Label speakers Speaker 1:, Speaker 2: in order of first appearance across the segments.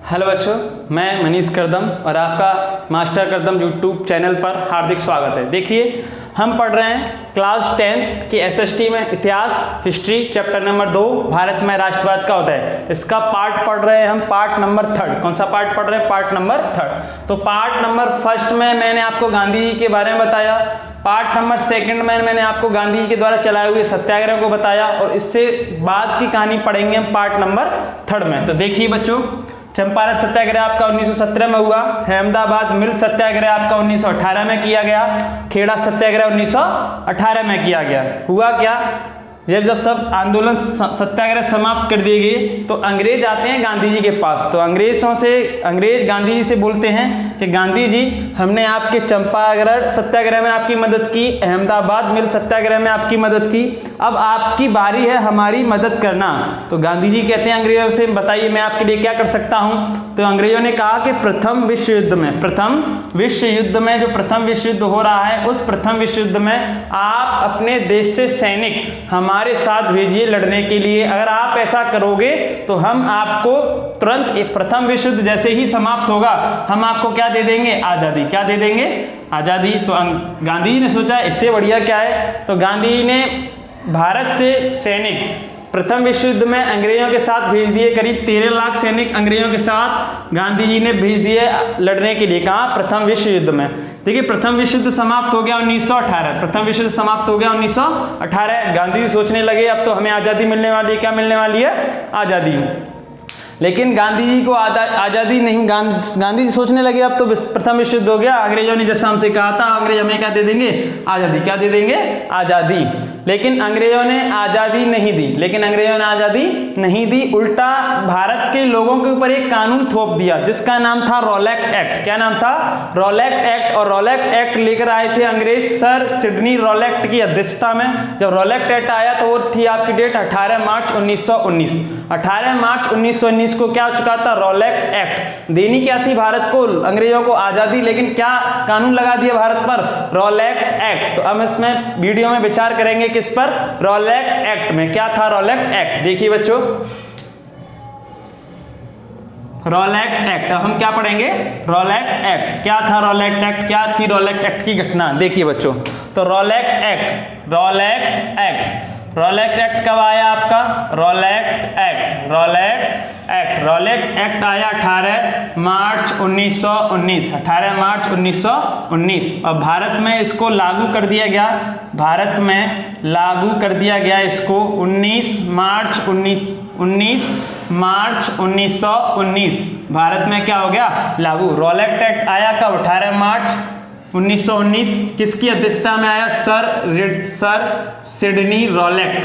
Speaker 1: Hello बच्चों, मैं मनीष करदम और आपका मास्टर करदम यूट्यूब चैनल पर हार्दिक स्वागत है। देखिए, हम पढ़ रहे हैं क्लास 10 की एसएसटी में इतिहास हिस्ट्री चैप्टर नंबर 2 भारत में राष्ट्रवाद का होता है। इसका पार्ट पढ़ रहे हैं हम, पार्ट नंबर 3। कौन सा पार्ट पढ़ रहे हैं? Part number 3। तो पार्ट नंबर 1 में मैंने आपको गांधी जी के बारे में बताया, पार्ट नंबर 2 में मैंने आपको गांधी जी के द्वारा चलाए हुए सत्याग्रह को बताया और इससे बाद की कहानी पढ़ेंगे हम पार्ट नंबर 3 में। तो देखिए बच्चों, चंपारण सत्याग्रह आपका 1917 में हुआ, अहमदाबाद मिल सत्याग्रह आपका 1918 में किया गया, खेड़ा सत्याग्रह 1918 में किया गया। हुआ क्या, जब सब आंदोलन सत्याग्रह समाप्त कर दिए गए तो अंग्रेज आते हैं गांधी जी के पास। तो अंग्रेज गांधी जी से बोलते हैं कि गांधी जी, हमने आपके चंपारण सत्याग्रह में आपकी मदद की, अहमदाबाद मिल सत्याग्रह में आपकी मदद की, अब आपकी बारी है हमारी मदद करना। तो गांधी जी कहते हैं अंग्रेजों से, बताइए मैं आपके लिए क्या कर सकता हूं। तो अंग्रेजों ने कहा कि प्रथम विश्व युद्ध में जो प्रथम विश्व युद्ध हो रहा है, उस प्रथम विश्व युद्ध में आप अपने देश से सैनिक हमारे साथ भेजिए लड़ने के लिए। अगर आप ऐसा करोगे तो हम आपको तुरंत प्रथम विश्व युद्ध जैसे ही समाप्त होगा, हम आपको क्या दे देंगे? आजादी। क्या दे देंगे? आजादी। तो गांधी जी ने सोचा इससे बढ़िया क्या है, तो गांधी जी ने भारत से सैनिक प्रथम विश्व युद्ध में अंग्रेजों के साथ भेज दिए। करीब 13 लाख सैनिक अंग्रेजों के साथ गांधी जी ने भेज दिए लड़ने के लिए। कहाँ? प्रथम विश्व युद्ध में। देखिए, प्रथम विश्व युद्ध समाप्त हो गया 1918। प्रथम विश्व युद्ध समाप्त हो गया 1918। गांधी जी सोचने लगे अब तो हमें आज़ादी मिलने वाली है। क्या मिलने वाली है? आज़ादी। लेकिन गांधी जी को आज़ादी नहीं, गांधी जी सोचने लगे अब तो प्रथम विश्व युद्ध हो गया, अंग्रेजों ने जैसा हमसे कहा था, अंग्रेज हमें क्या दे देंगे? आज़ादी। क्या दे देंगे? आज़ादी। लेकिन अंग्रेजों ने आज़ादी नहीं दी। उल्टा भारत के लोगों के ऊपर एक कानून थोप दिया जिसका नाम था रॉलेट एक्ट। क्या नाम था? Rowlatt act. और रॉलेट एक्ट लेकर आए थे अंग्रेज सर सिडनी रॉलेट की अध्यक्षता में। जब रॉलेट एक्ट आया तो वो थी आपकी डेट 18 मार्च 1919। 18 मार्च 1919 को क्या हो चुका था? Rowlatt act. देनी क्या थी भारत को? अंग्रेजों को आज़ादी। लेकिन क्या कानून लगा दिया भारत पर? Rowlatt act. तो अब इसमें वीडियो में विचार करेंगे किस पर? रॉलेट एक्ट में। क्या था रॉलेट एक्ट? देखिए बच्चों, रॉलेट एक्ट। अब हम क्या पढ़ेंगे? Rowlatt act. क्या था रॉलेट एक्ट? क्या थी रॉलेट एक्ट की घटना? देखिए बच्चों, तो रॉलेट एक्ट कब आया आपका? रॉलेट एक्ट आया 18 मार्च 1919। 18 मार्च 1919। और भारत में इसको लागू कर दिया गया। इसको 19 मार्च 1919 भारत में क्या हो गया? लागू। रॉलेट एक्ट आया कब? 18 मार्च 1919। किसकी अध्यक्षता में आया? सर सिडनी रॉलेट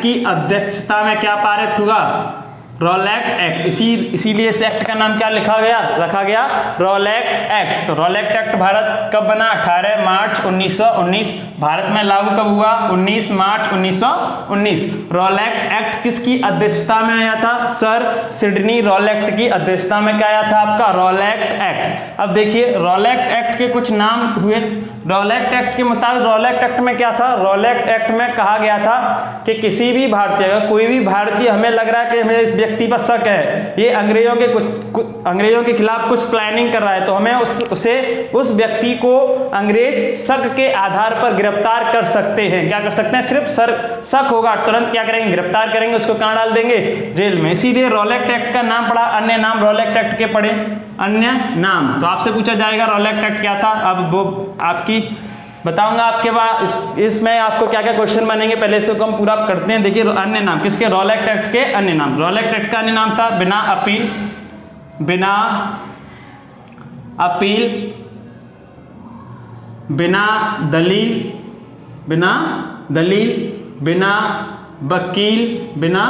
Speaker 1: की अध्यक्षता में क्या पारित हुआ? Rowlatt act. इसीलिए इस एक्ट का नाम क्या रखा गया? Rowlatt act. तो रॉलेट एक्ट भारत कब बना? 18 मार्च 1919। भारत में लागू कब हुआ? 19 मार्च 1919। रॉलेट एक्ट किसकी अध्यक्षता में आया था? सर सिडनी रॉलेट की अध्यक्षता में क्या आया था आपका? Rowlatt act. अब देखिए, रॉलेट एक्ट के कुछ नाम हुए। रॉलेट एक्ट के मुताबिक रॉलेट एक्ट में क्या था? रॉलेट एक्ट में कहा गया था कि किसी भी भारतीय, अगर कोई भी भारतीय हमें लग रहा है कि हमें इस व्यक्ति पर शक है, ये अंग्रेजों के खिलाफ कुछ प्लानिंग कर रहा है, तो हमें उस व्यक्ति को अंग्रेज शक के आधार पर गिरफ्तार कर सकते हैं। क्या कर सकते हैं? सिर्फ शक होगा, तुरंत क्या करेंगे? गिरफ्तार करेंगे, उसको कहां डाल देंगे? जेल में। इसीलिए रॉलेट एक्ट का नाम पड़ा। अन्य नाम रॉलेट एक्ट के पड़े, अन्य नाम। तो आपसे पूछा जाएगा रॉलेट एक्ट क्या था। अब वो आपकी बताऊंगा आपके बाद इसमें आपको क्या क्या क्वेश्चन बनेंगे, पहले से हम पूरा करते हैं। देखिए, अन्य नाम किसके? रॉलेट एक्ट के अन्य नाम। रॉलेट एक्ट का अन्य नाम था बिना अपील, बिना दलील, बिना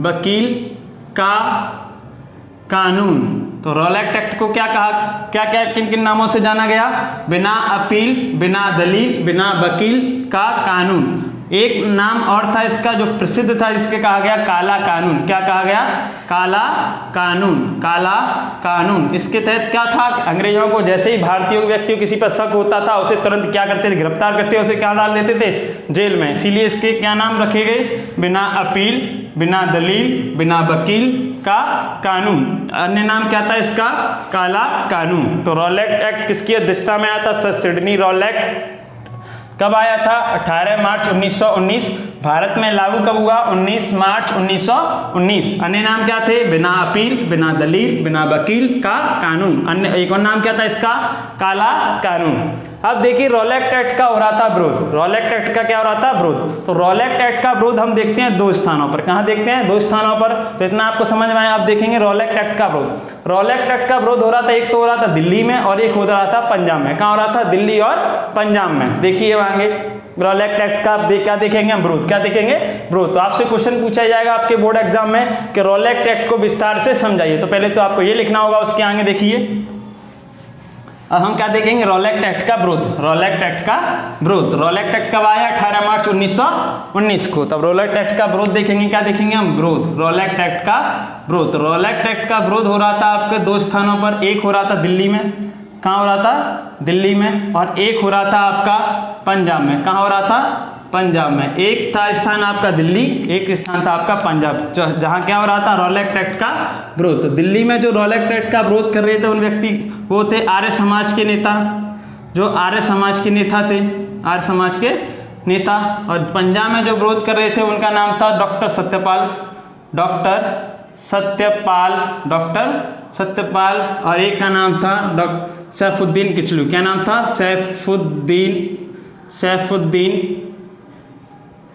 Speaker 1: वकील का कानून। तो रॉलेट एक्ट को क्या कहा? क्या किन किन नामों से जाना गया? बिना अपील, बिना दलील, बिना वकील का कानून। एक नाम और था इसका जो प्रसिद्ध था, जिसके कहा गया काला कानून। क्या कहा गया? काला कानून। इसके तहत क्या था? अंग्रेजों को जैसे ही भारतीय व्यक्ति को किसी पर शक होता था, उसे तुरंत क्या करते थे? गिरफ्तार करते, उसे क्या डाल देते थे? जेल में। इसीलिए इसके क्या नाम रखे गए? बिना अपील, बिना दलील, बिना वकील का कानून। अन्य नाम क्या था इसका? काला कानून। तो रॉलेट एक्ट किसकी अध्यक्षता में आया था? Sir Sydney Rowlatt. कब आया था? 18 मार्च 1919। भारत में लागू कब हुआ? 19 मार्च 1919। अन्य नाम क्या थे? बिना अपील, बिना दलील, बिना वकील का कानून। अन्य एक और नाम क्या था इसका? काला कानून। अब देखिए रॉलेट एक्ट का हो रहा था विरोध। रॉलेट एक्ट का क्या हो रहा था? विरोध। तो रॉलेट एक्ट का विरोध हम देखते हैं दो स्थानों पर। कहाँ देखते हैं? दो स्थानों पर। तो इतना आपको समझ में आया। आप देखेंगे रॉलेट एक्ट का विरोध। रॉलेट एक्ट का विरोध हो रहा था, एक तो हो रहा था दिल्ली में और एक हो रहा था पंजाब में। कहाँ हो रहा था? दिल्ली और पंजाब में। देखिए आगे रॉलेट एक्ट का क्या देखेंगे हम? विरोध। क्या देखेंगे? विरोध। तो आपसे क्वेश्चन पूछा जाएगा आपके बोर्ड एग्जाम में कि रॉलेट एक्ट को विस्तार से समझाइए। तो पहले तो आपको ये लिखना होगा, उसके आगे देखिए अब हम क्या देखेंगे? रॉलेट एक्ट का विरोध। रॉलेट एक्ट का विरोध। रॉलेट एक्ट कब आया? 18 मार्च 1919 को। तब रॉलेट एक्ट का विरोध देखेंगे। क्या देखेंगे हम? विरोध। रॉलेट एक्ट का विरोध। रॉलेट एक्ट का विरोध हो रहा था आपके दो स्थानों पर। एक हो रहा था दिल्ली में। कहाँ हो रहा था? दिल्ली में। और एक हो रहा था आपका पंजाब में। कहाँ हो रहा था? पंजाब में। एक था स्थान आपका दिल्ली, एक स्थान था आपका पंजाब, जहां क्या हो रहा था? रॉलेट एक्ट का विरोध। तो दिल्ली में जो रॉलेट एक्ट का विरोध कर रहे थे उन व्यक्ति वो थे आर्य समाज के नेता, जो आर्य समाज के नेता थे, आर्य समाज के नेता। और पंजाब में जो विरोध कर रहे थे उनका नाम था doctor Satyapal, doctor Satyapal, doctor Satyapal. और एक का नाम था डॉक्टर सैफुद्दीन किचलू। क्या नाम था? सैफुद्दीन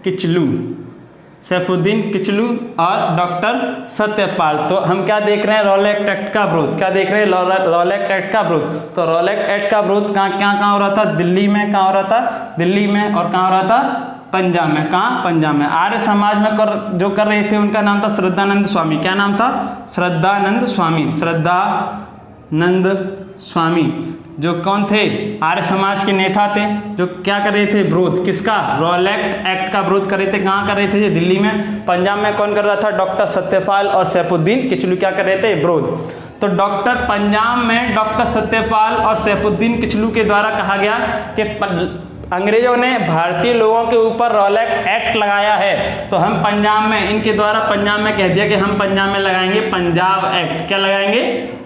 Speaker 1: किचलू, सैफुद्दीन किचलू और डॉक्टर सत्यपाल। तो हम क्या देख रहे हैं? रॉलेट एक्ट का विरोध। क्या देख रहे हैं? रॉलेट एक्ट का विरोध। तो रॉलेट एक्ट का विरोध कहाँ हो रहा था? दिल्ली में। कहाँ हो रहा था? दिल्ली में। और कहाँ हो रहा था? पंजाब में। कहाँ? पंजाब में। आर्य समाज में जो कर रहे थे उनका नाम था श्रद्धानंद स्वामी। क्या नाम था? श्रद्धानंद स्वामी। श्रद्धानंद स्वामी जो कौन थे? आर्य समाज के नेता थे, जो क्या कर रहे थे? विरोध। किसका? रॉलेट एक्ट का विरोध कर रहे थे। कहाँ कर रहे थे? दिल्ली में। पंजाब में कौन कर रहा था? डॉक्टर सत्यपाल और सैफुद्दीन किचलू क्या कर रहे थे? विरोध। तो पंजाब में डॉक्टर सत्यपाल और सैफुद्दीन किचलू के द्वारा कहा गया कि अंग्रेजों ने भारतीय लोगों के ऊपर रॉलेट एक्ट लगाया है, तो हम पंजाब में, इनके द्वारा पंजाब में कह दिया कि हम पंजाब में लगाएंगे पंजाब एक्ट। क्या लगाएंगे?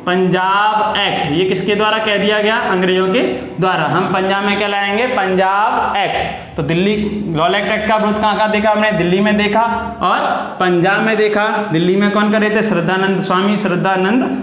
Speaker 1: पंजाब एक्ट। ये किसके द्वारा कह दिया गया? अंग्रेजों के द्वारा। हम पंजाब में क्या लाएंगे? पंजाब एक्ट। तो दिल्ली रॉलेट एक्ट का विरोध कहाँ देखा हमने? दिल्ली में देखा और पंजाब में देखा। दिल्ली में कौन कर रहे थे? श्रद्धानंद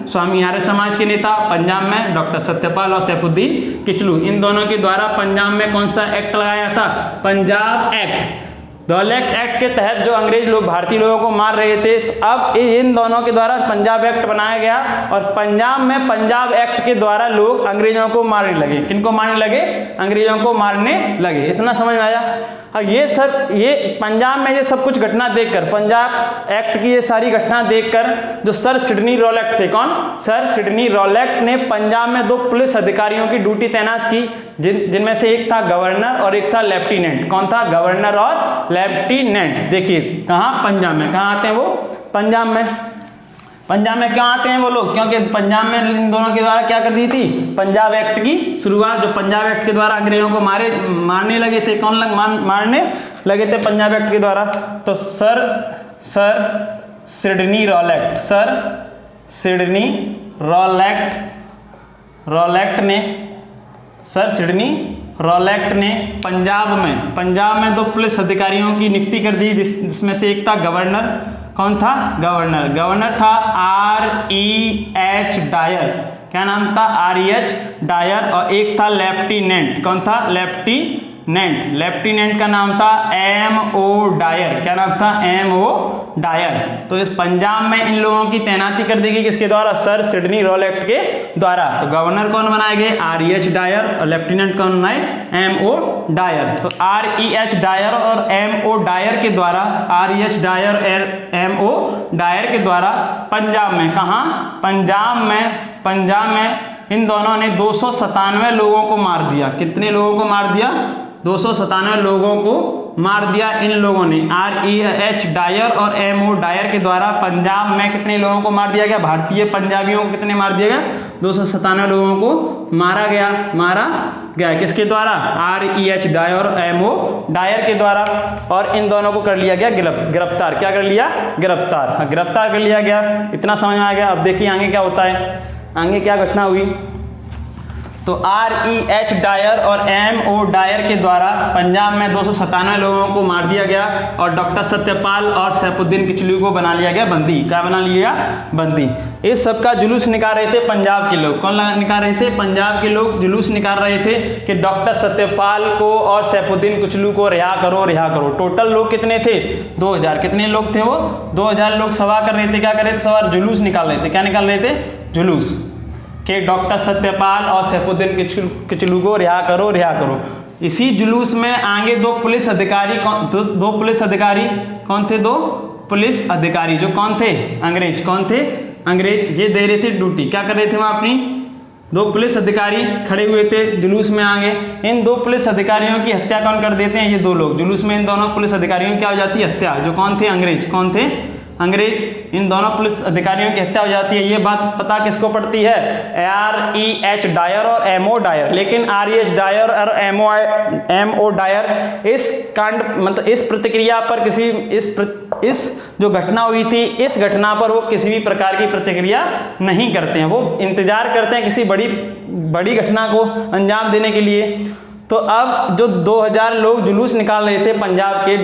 Speaker 1: स्वामी आर्य समाज के नेता। पंजाब में डॉक्टर सत्यपाल और सैफुद्दीन किचलू, इन दोनों के द्वारा पंजाब में कौन सा एक्ट लगाया था? पंजाब एक्ट। रॉलेट एक्ट के तहत जो अंग्रेज लोग भारतीय लोगों को मार रहे थे, तो अब इन दोनों के द्वारा पंजाब एक्ट बनाया गया और पंजाब में पंजाब एक्ट के द्वारा लोग अंग्रेजों को मारने लगे। किनको मारने लगे? अंग्रेजों को मारने लगे। इतना समझ में आया? और ये पंजाब में ये सब कुछ घटना देखकर, पंजाब एक्ट की ये सारी घटना देखकर जो सर सिडनी रॉलेट थे, कौन? सर सिडनी रॉलेट ने पंजाब में 2 पुलिस अधिकारियों की ड्यूटी तैनात की, जिनमें से एक था गवर्नर और एक था लेफ्टिनेंट। कौन था? गवर्नर और लेफ्टिनेंट। देखिए कहाँ? पंजाब में। कहाँ आते हैं वो? पंजाब में। पंजाब में क्यों आते हैं वो लोग? क्योंकि पंजाब में इन दोनों के द्वारा क्या कर दी थी? पंजाब एक्ट की शुरुआत। जो पंजाब एक्ट के द्वारा अंग्रेजों को मारने लगे थे, कौन मारने लगे थे पंजाब एक्ट के द्वारा? तो सर सिडनी रॉलेट ने पंजाब में 2 पुलिस अधिकारियों की नियुक्ति कर दी, जिसमें से एक था गवर्नर। कौन था? गवर्नर था R.E.H. डायर। क्या नाम था? R.E.H. डायर। और एक था लेफ्टिनेंट। कौन था? लेफ्टिनेंट का नाम था M.O. डायर। क्या नाम था? M.O. डायर। तो इस पंजाब में इन लोगों की तैनाती कर दी गई किसके द्वारा? सर सिडनी रॉलेट के द्वारा। तो गवर्नर कौन बनाए गए? R.E.H. डायर। और लेफ्टिनेंट कौन बनाए? M.O. डायर। तो R.E.H. डायर और M.O. डायर के द्वारा, R.E.H. डायर और M.O. डायर के द्वारा पंजाब में, कहाँ? पंजाब में इन दोनों ने 297 लोगों को मार दिया। कितने लोगों को मार दिया? 297 लोगों को मार दिया इन लोगों ने, REH डायर और MO डायर के द्वारा पंजाब में कितने लोगों को मार दिया गया, भारतीय पंजाबियों को कितने मार दिया गया, 297 लोगों को मारा गया किसके द्वारा, REH डायर और MO डायर के द्वारा। और इन दोनों को कर लिया गया गिरफ्तार। क्या कर लिया, गिरफ्तार कर लिया गया। इतना समझ में आ गया। अब देखिए आगे क्या होता है, आगे क्या घटना हुई। तो REH डायर और MO डायर के द्वारा पंजाब में 297 लोगों को मार दिया गया और डॉक्टर सत्यपाल और सैफुद्दीन किचलू को बना लिया गया बंदी। क्या बना लिया, बंदी। इस सब का जुलूस निकाल रहे थे पंजाब के लोग। कौन निकाल रहे थे, पंजाब के लोग जुलूस निकाल रहे थे कि डॉक्टर सत्यपाल को और सैफुद्दीन किचलू को रिहा करो। टोटल लोग कितने थे, 2000। कितने लोग थे वो, 2000 लोग सभा कर रहे थे। क्या कर रहे थे, सभा जुलूस निकाल रहे थे। क्या निकाल रहे थे, जुलूस कि डॉक्टर सत्यपाल और सैफुद्दीन किचलू को रिहा करो। इसी जुलूस में आगे दो पुलिस अधिकारी कौन थे, दो पुलिस अधिकारी जो कौन थे, अंग्रेज। ये दे रहे थे ड्यूटी। क्या कर रहे थे वहां अपनी, दो पुलिस अधिकारी खड़े हुए थे जुलूस में आगे। इन दो पुलिस अधिकारियों की हत्या कौन कर देते हैं, ये दो लोग। जुलूस में इन दोनों पुलिस अधिकारियों की क्या हो जाती है, हत्या। जो कौन थे, अंग्रेज। इन दोनों पुलिस अधिकारियों की हत्या हो जाती है। ये बात पता किसको पड़ती है, REH डायर और MO डायर। लेकिन REH डायर और MO डायर इस कांड मतलब इस प्रतिक्रिया पर इस जो घटना हुई थी, इस घटना पर वो किसी भी प्रकार की प्रतिक्रिया नहीं करते हैं। वो इंतजार करते हैं किसी बड़ी घटना को अंजाम देने के लिए। तो अब जो 2000 लोग जुलूस निकाल रहे थे पंजाब के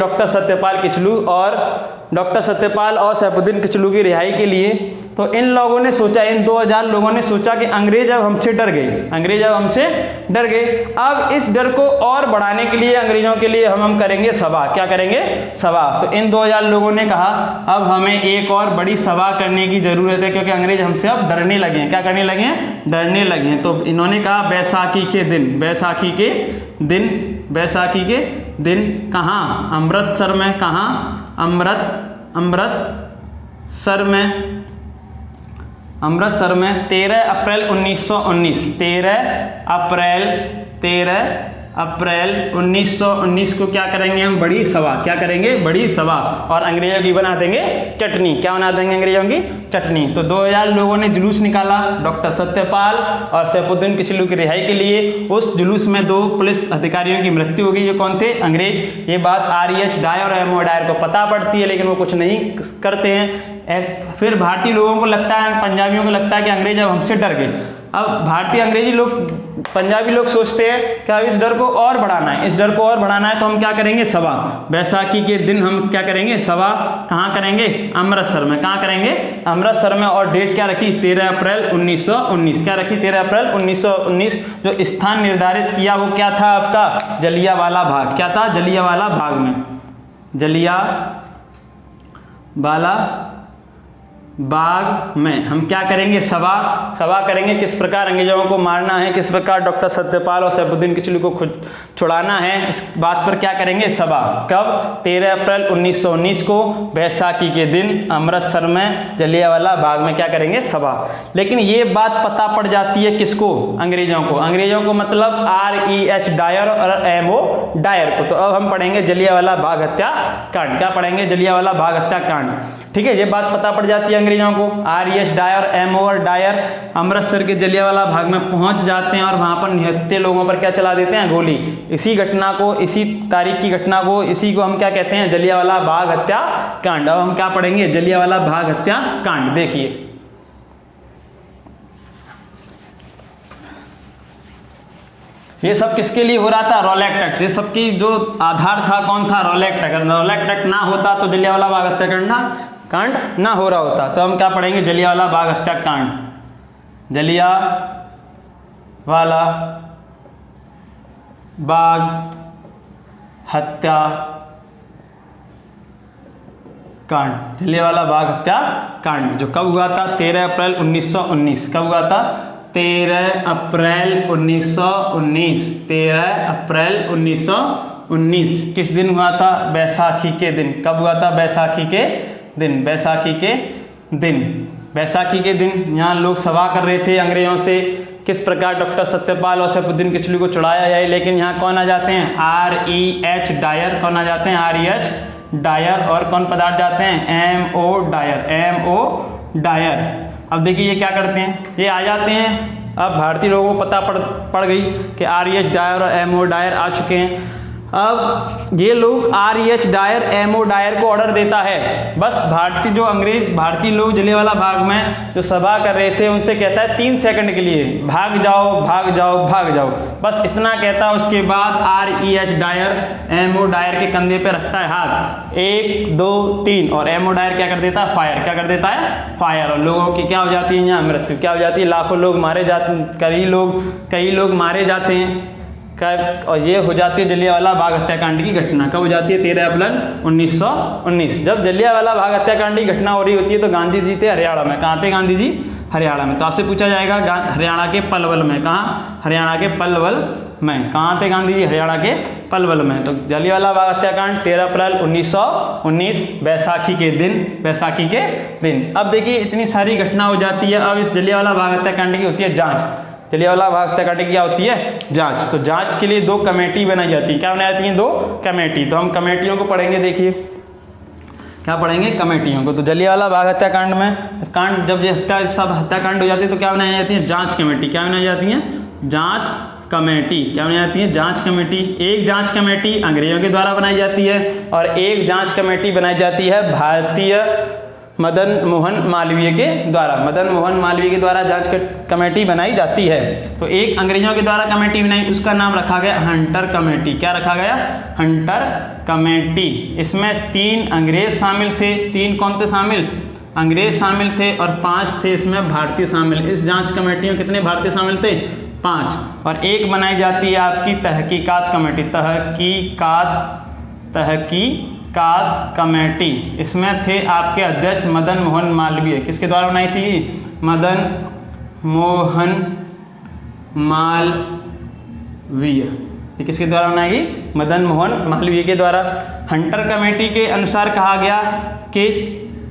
Speaker 1: डॉक्टर सत्यपाल और सैफुद्दीन किचलू की रिहाई के लिए, तो इन 2000 लोगों ने सोचा कि अंग्रेज अब हमसे डर गए। अब इस डर को और बढ़ाने के लिए अंग्रेजों के लिए हम करेंगे सभा। क्या करेंगे, सभा। तो इन 2000 लोगों ने कहा अब हमें एक और बड़ी सभा करने की जरूरत है, क्योंकि अंग्रेज हमसे अब डरने लगे हैं। क्या करने लगे हैं, डरने लगे हैं। तो इन्होंने कहा बैसाखी के दिन कहाँ, अमृतसर में। कहाँ, अमृतसर में 13 अप्रैल 1919 को क्या करेंगे हम, बड़ी सभा। क्या करेंगे, बड़ी सभा। और अंग्रेजों की बना देंगे चटनी। क्या बना देंगे अंग्रेजों की, चटनी। तो 2000 लोगों ने जुलूस निकाला डॉक्टर सत्यपाल और सैफुद्दीन किचलू की रिहाई के लिए। उस जुलूस में दो पुलिस अधिकारियों की मृत्यु हो गई। ये कौन थे, अंग्रेज। ये बात REH डायर और MO डायर को पता पड़ती है, लेकिन वो कुछ नहीं करते हैं। फिर भारतीय लोगों को लगता है, पंजाबियों को लगता है कि अंग्रेज अब हमसे डर गए। अब पंजाबी लोग सोचते हैं कि अब इस डर को और बढ़ाना है, तो हम क्या करेंगे, सभा। बैसाखी के दिन हम क्या करेंगे, सभा। कहाँ करेंगे, अमृतसर में। कहाँ करेंगे, अमृतसर में। और डेट क्या रखी, 13 अप्रैल 1919। क्या रखी, 13 अप्रैल 1919। जो स्थान निर्धारित किया वो क्या था आपका, जलियांवाला बाग। क्या था, जलियांवाला बाग में। जलियांवाला बाग में हम क्या करेंगे, सभा करेंगे। किस प्रकार अंग्रेजों को मारना है, किस प्रकार डॉक्टर सत्यपाल और सैफुद्दीन किचलू को खुद छुड़ाना है, इस बात पर क्या करेंगे, सभा। कब, 13 अप्रैल 1919 को बैसाखी के दिन अमृतसर में जलियांवाला बाग में क्या करेंगे, सभा। लेकिन ये बात पता पड़ जाती है किसको, अंग्रेजों को मतलब REH डायर और MO डायर को। तो अब हम पढ़ेंगे जलियांवाला बाग हत्याकांड। क्या पढ़ेंगे, जलियांवाला बाग हत्याकांड। ठीक है, ये बात पता पड़ जाती है अंग्रेजों को। REH Dyer, MO Dyer Amritsar के जलियांवाला बाग में पहुंच जाते हैं और वहां पर निहत्थे लोगों पर क्या चला देते हैं, गोली। इसी घटना को, इसी तारीख की घटना को, इसी को हम क्या कहते हैं, जलियांवाला बाग हत्याकांड। अब हम क्या पढ़ेंगे, जलियांवाला बाग हत्याकांड। देखिए ये सब किसके लिए हो रहा था, रॉलेट एक्ट। ये सबकी जो आधार था कौन था, रॉलेट एक्ट। अगर रॉलेट एक्ट ना होता तो जलियांवाला बाग हत्याकांड ना हो रहा होता। तो हम क्या पढ़ेंगे, जलियांवाला बाग हत्याकांड। जलियांवाला बाग हत्याकांड, जलियांवाला बाग हत्याकांड जो कब हुआ था, 13 अप्रैल 1919। कब हुआ था, 13 अप्रैल 1919। 13 अप्रैल 1919 किस दिन हुआ था, बैसाखी के दिन। कब हुआ था, बैसाखी के दिन। बैसाखी के दिन यहाँ लोग सभा कर रहे थे अंग्रेजों से किस प्रकार डॉक्टर सत्यपाल और सैफुद्दीन किचलू को छुड़ाया जाए, लेकिन यहाँ कौन आ जाते हैं, REH डायर, कौन आ जाते हैं, REH डायर, और कौन पदार्थ जाते हैं, MO डायर, MO डायर। अब देखिए ये क्या करते हैं, ये आ जाते हैं। अब भारतीय लोगों को पता पड़ गई कि REH डायर और MO डायर आ चुके हैं। अब ये लोग REH डायर MO डायर को ऑर्डर देता है। बस भारतीय लोग जलियांवाला बाग में जो सभा कर रहे थे उनसे कहता है 3 सेकंड के लिए भाग जाओ भाग जाओ भाग जाओ, बस इतना कहता है। उसके बाद REH डायर MO डायर के कंधे पे रखता है हाथ, 1 2 3, और MO डायर क्या कर देता है, फायर, क्या कर देता है, फायर, और लोगों की क्या हो जाती है, यहाँ मृत्यु क्या हो जाती है, लाखों लोग मारे जाते, कई लोग मारे जाते हैं। और ये हो जाती है जलियांवाला बाग हत्याकांड की घटना। कब हो जाती है, 13 अप्रैल 1919। जब जलियांवाला बाग हत्याकांड की घटना हो रही होती है तो गांधी जी थे हरियाणा में। कहाँ थे गांधी जी, हरियाणा में। तो आपसे पूछा जाएगा हरियाणा के पलवल में, कहाँ, हरियाणा के पलवल में। कहाँ थे गांधी जी, हरियाणा के पलवल में। तो जलियांवाला बाग हत्याकांड 13 अप्रैल 1919 बैसाखी के दिन। अब देखिए इतनी सारी घटना हो जाती है। अब इस जलियांवाला बाग हत्याकांड की होती है जांच। जलियांवाला बाग हत्याकांड की क्या होती है, जांच। तो जांच के लिए 2 कमेटी बनाई जाती है। क्या बनाई जाती है, 2 कमेटी। तो हम कमेटियों को पढ़ेंगे। देखिए क्या पढ़ेंगे, कमेटियों को। तो जलियांवाला बाग हत्याकांड में जब ये हत्याकांड हो जाती है तो क्या बनाई जाती है, जांच कमेटी। क्या बनाई जाती है, जांच कमेटी। क्या बनाई जाती है, जांच कमेटी। एक जांच कमेटी अंग्रेजों के द्वारा बनाई जाती है और एक जांच कमेटी बनाई जाती है भारतीय मदन मोहन मालवीय के द्वारा। मदन मोहन मालवीय के द्वारा जांच कमेटी बनाई जाती है। तो एक अंग्रेजों के द्वारा कमेटी बनाई, उसका नाम रखा गया हंटर कमेटी। क्या रखा गया, हंटर कमेटी। इसमें 3 अंग्रेज शामिल थे। 3 कौन थे शामिल, अंग्रेज शामिल थे, और 5 थे इसमें भारतीय शामिल। इस जांच कमेटी में कितने भारतीय शामिल थे, 5। और एक बनाई जाती है आपकी तहकीकात कमेटी। तहकीकात कमेटी। इसमें थे आपके अध्यक्ष मदन मोहन मालवीय। किसके द्वारा बनाई थी, मदन मोहन मालवीय। ये किसके द्वारा बनाई गई, मदन मोहन मालवीय के द्वारा। हंटर कमेटी के अनुसार कहा गया कि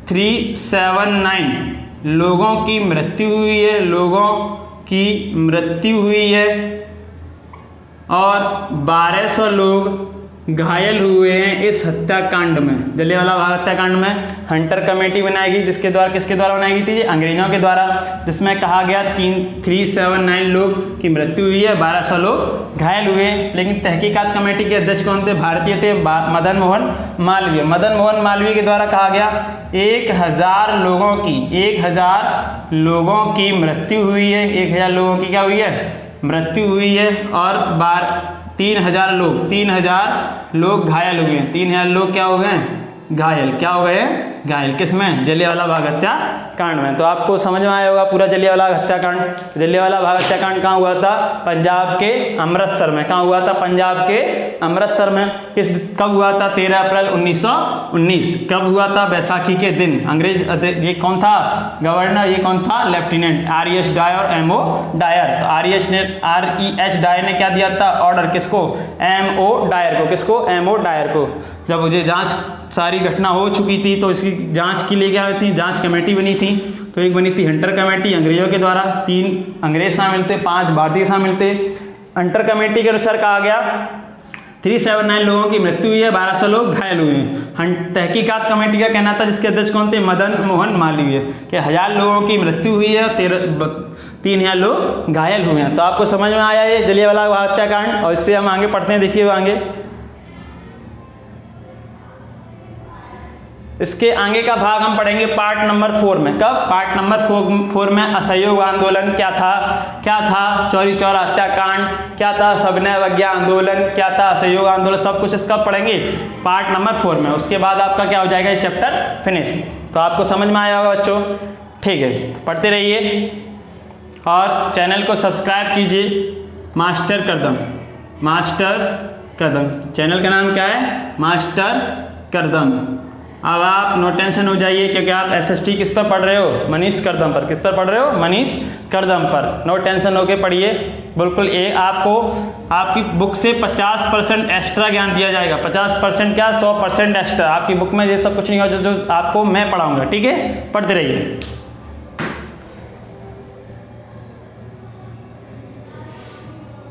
Speaker 1: 379 लोगों की मृत्यु हुई है, और 1200 लोग घायल हुए हैं इस हत्याकांड में। जलियांवाला बाग हत्याकांड में हंटर कमेटी बनाई गई, जिसके द्वारा किसके द्वारा बनाई गई थी, अंग्रेजों के द्वारा। जिसमें कहा गया 379 लोग की मृत्यु हुई है, 1200 लोग घायल हुए। लेकिन तहकीकात कमेटी के अध्यक्ष कौन थे, भारतीय थे, मदन मोहन मालवीय। मदन मोहन मालवीय के द्वारा कहा गया 1000 लोगों की मृत्यु हुई है। 1000 लोगों की क्या हुई है, मृत्यु हुई है, और 3000 लोग घायल हुए हैं। 3000 लोग क्या हो गए, घायल। किसमें, जलियांवाला बाग हत्याकांड में। तो आपको समझ में आया होगा पूरा जलियांवाला हत्याकांड। जलियांवाला बाग हत्याकांड कहाँ हुआ था, पंजाब के अमृतसर में। कहाँ हुआ था, पंजाब के अमृतसर में। कब हुआ था, 13 अप्रैल 1919। कब हुआ था, बैसाखी के दिन। अंग्रेज, ये कौन था गवर्नर, ये कौन था, लेफ्टिनेंट REH डायर और MO डायर। तो REH डायर ने क्या दिया था ऑर्डर, किसको, MO डायर को। किसको, MO डायर को। जब मुझे जांच सारी घटना हो चुकी थी तो इसकी जांच के लिए क्या थी, जांच कमेटी बनी थी। तो एक बनी थी हंटर कमेटी अंग्रेजों के द्वारा, 3 अंग्रेज शामिल थे, 5 भारतीय शामिल थे। हंटर कमेटी के अनुसार कहा गया 379 लोगों की मृत्यु हुई है, 1200 लोग घायल हुए हैं। तहकीकात कमेटी का कहना था, जिसके अध्यक्ष कौन थे, मदन मोहन मालवीय, कि 1000 लोगों की मृत्यु हुई है, 3000 लोग घायल हुए हैं। तो आपको समझ में आया ये जलियांवाला बाग हत्याकांड। और इससे हम आगे पढ़ते हैं। देखिए आगे, इसके आगे का भाग हम पढ़ेंगे पार्ट नंबर 4 में। कब, पार्ट नंबर 4 में असहयोग आंदोलन क्या था, चौरी चौरा हत्याकांड क्या था, सविनय अवज्ञा आंदोलन क्या था, असहयोग आंदोलन, सब कुछ इसका पढ़ेंगे पार्ट नंबर 4 में। उसके बाद आपका क्या हो जाएगा, ये चैप्टर फिनिश। तो आपको समझ में आया होगा बच्चों, ठीक है। पढ़ते रहिए और चैनल को सब्सक्राइब कीजिए। मास्टर कदम चैनल का नाम क्या है, मास्टर कदम। अब आप नो टेंशन हो जाइए, क्योंकि आप SST किस पर पढ़ रहे हो, मनीष करदम पर। किस पर पढ़ रहे हो, मनीष करदम पर। नो टेंशन होके पढ़िए बिल्कुल। आपको आपकी बुक से 50% एक्स्ट्रा ज्ञान दिया जाएगा। 50% क्या, 100% एक्स्ट्रा। आपकी बुक में ये सब कुछ नहीं होगा जो आपको मैं पढ़ाऊंगा, ठीक है। पढ़ते रहिए।